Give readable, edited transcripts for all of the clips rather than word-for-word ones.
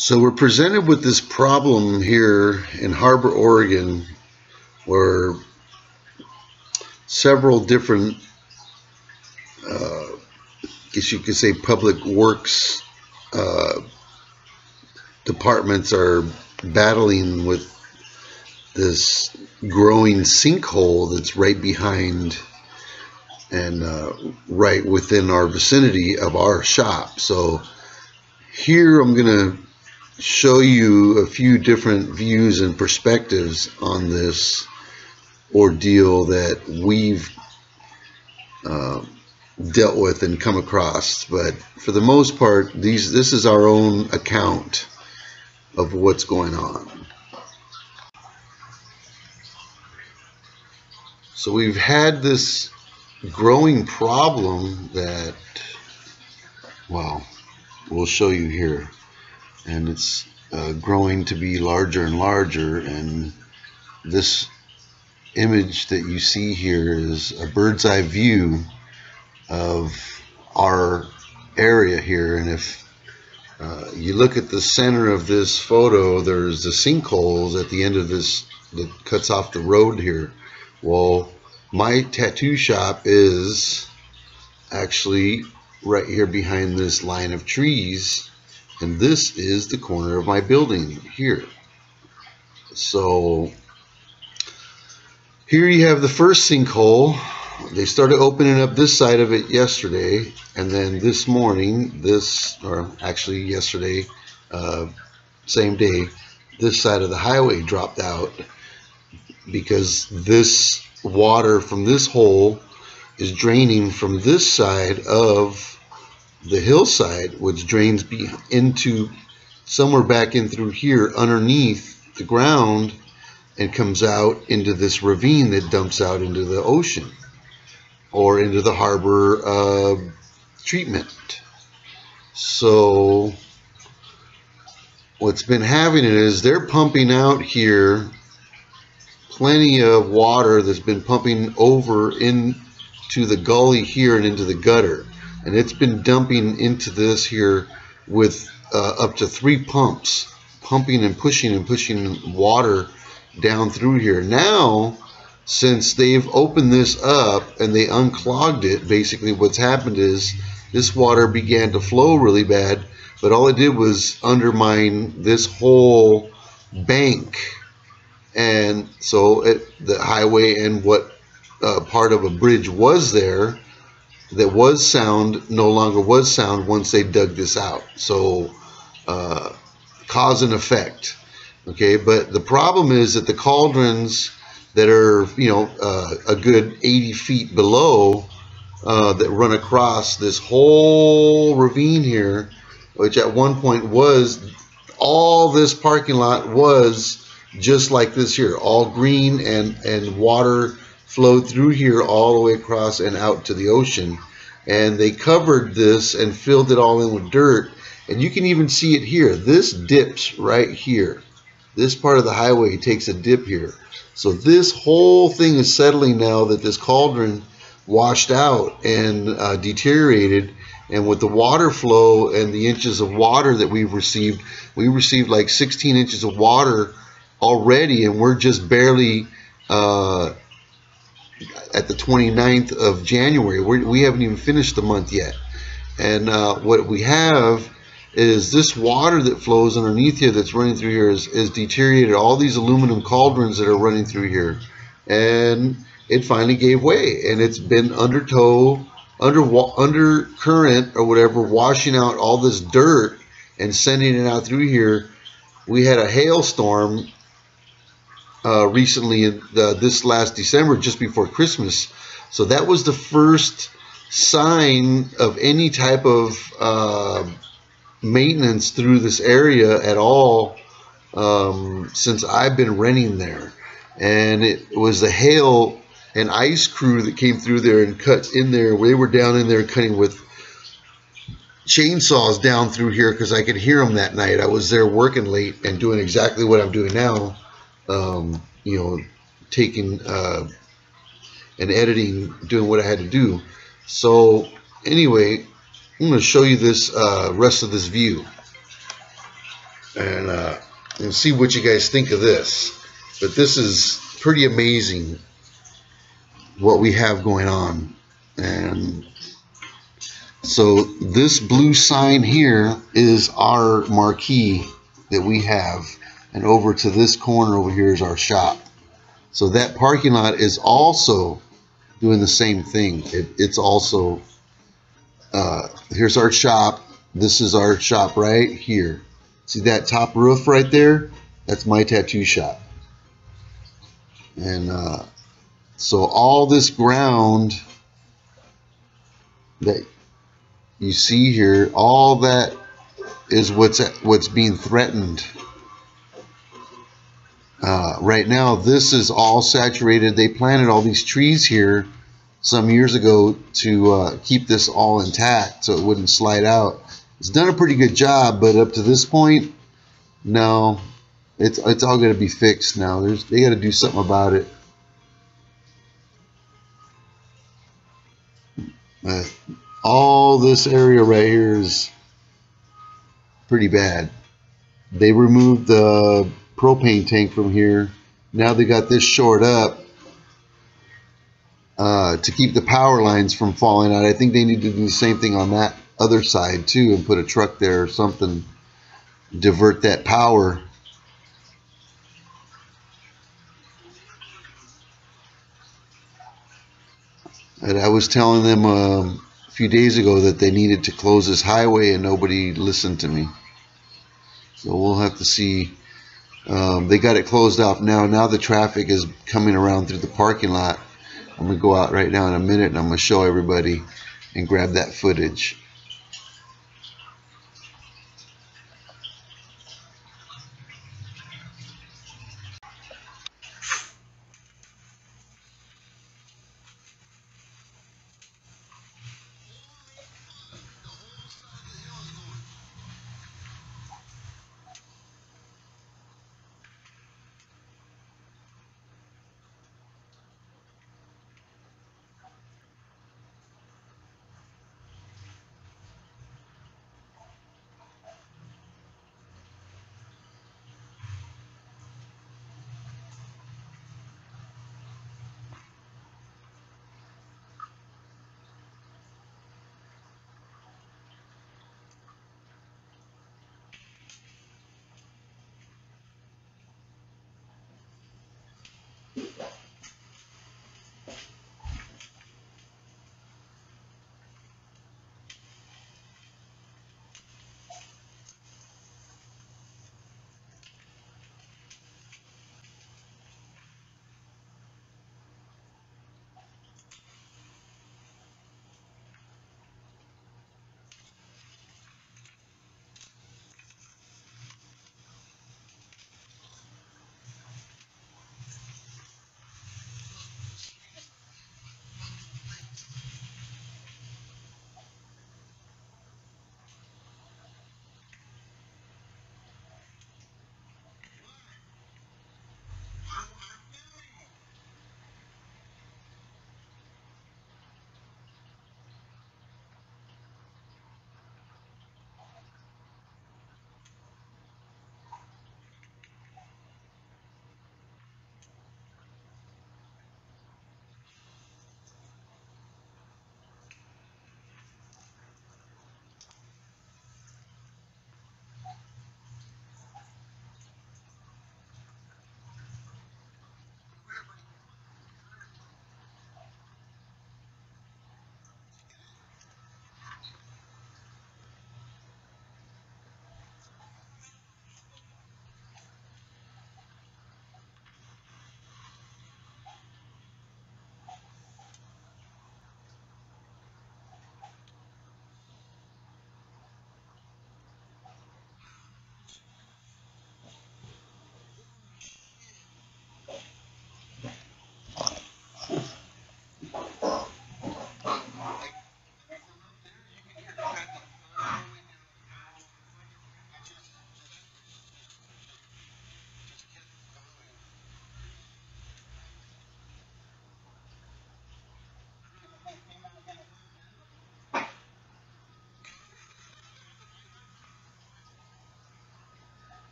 So we're presented with this problem here in Harbor, Oregon, where several different, I guess you could say, public works departments are battling with this growing sinkhole that's right behind and right within our vicinity of our shop. So here I'm going to show you a few different views and perspectives on this ordeal that we've dealt with and come across. But for the most part, this is our own account of what's going on. So we've had this growing problem that, well, we'll show you here, and it's growing to be larger and larger. And this image that you see here is a bird's eye view of our area here. And if you look at the center of this photo, there's the sinkholes at the end of this that cuts off the road here. Well, my tattoo shop is actually right here behind this line of trees, and this is the corner of my building here. So here you have the first sinkhole. They started opening up this side of it yesterday, and then this morning, or actually yesterday, same day, this side of the highway dropped out because this water from this hole is draining from this side of the hillside, which drains into somewhere back in through here underneath the ground and comes out into this ravine that dumps out into the ocean or into the harbor treatment. So what's been happening is they're pumping out here plenty of water that's been pumping over into the gully here and into the gutter. And it's been dumping into this here with up to 3 pumps, pumping and pushing water down through here. Now, since they've opened this up and they unclogged it, basically what's happened is this water began to flow really bad, but all it did was undermine this whole bank. And so the highway and what part of a bridge was there that was sound no longer was sound once they dug this out. So cause and effect. Okay, but the problem is that the cauldrons that are, a good 80 feet below that run across this whole ravine here, which at one point was, all this parking lot was just like this here, all green, and water flowed through here all the way across and out to the ocean. And they covered this and filled it all in with dirt. And you can even see it here. This dips right here. This part of the highway takes a dip here. So this whole thing is settling now that this cauldron washed out and deteriorated. And with the water flow and the inches of water that we received like 16 inches of water already, and we're just barely at the 29th of January. We haven't even finished the month yet. And what we have is this water that flows underneath here that's running through here is deteriorated all these aluminum cauldrons that are running through here. And it finally gave way, and it's been undertow, under current or whatever, washing out all this dirt and sending it out through here. We had a hailstorm recently, this last December, just before Christmas. So that was the first sign of any type of maintenance through this area at all since I've been renting there. And it was the hail and ice crew that came through there and cut in there. They were down in there cutting with chainsaws down through here because I could hear them that night. I was there working late and doing exactly what I'm doing now. Taking and editing, doing what I had to do. So anyway, I'm going to show you this rest of this view. and see what you guys think of this. But this is pretty amazing what we have going on. And so this blue sign here is our marquee that we have, and over to this corner over here is our shop. So that parking lot is also doing the same thing. It's also here's our shop. This is our shop right here. See that top roof right there? That's my tattoo shop. And so all this ground that you see here, all that is what's being threatened. Right now, this is all saturated. They planted all these trees here some years ago to keep this all intact so it wouldn't slide out. It's done a pretty good job, but up to this point, no, it's all going to be fixed now. They got to do something about it. All this area right here is pretty bad. They removed the propane tank from here. Now they got this shored up to keep the power lines from falling out. I think they need to do the same thing on that other side too, and put a truck there or something, divert that power. And I was telling them a few days ago that they needed to close this highway, and nobody listened to me. So we'll have to see. They got it closed off now. Now the traffic is coming around through the parking lot. I'm going to go out right now in a minute, and I'm going to show everybody and grab that footage.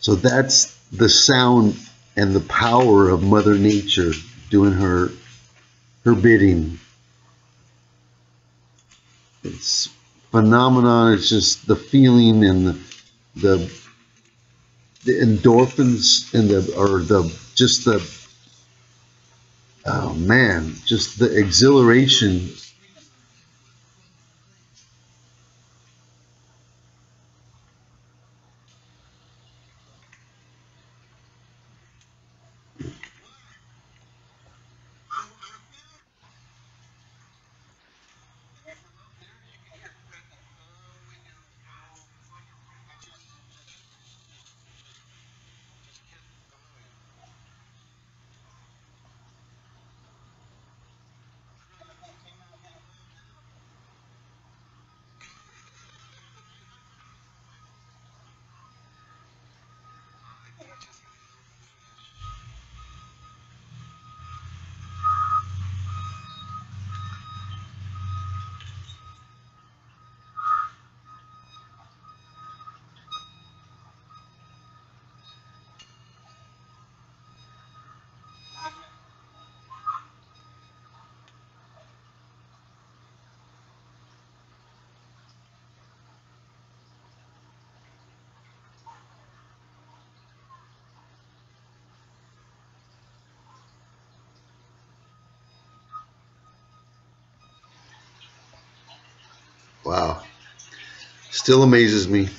So that's the sound and the power of Mother Nature doing her bidding. It's phenomenon. It's just the feeling and the endorphins and just the, oh man, just the exhilaration. Wow. Still amazes me.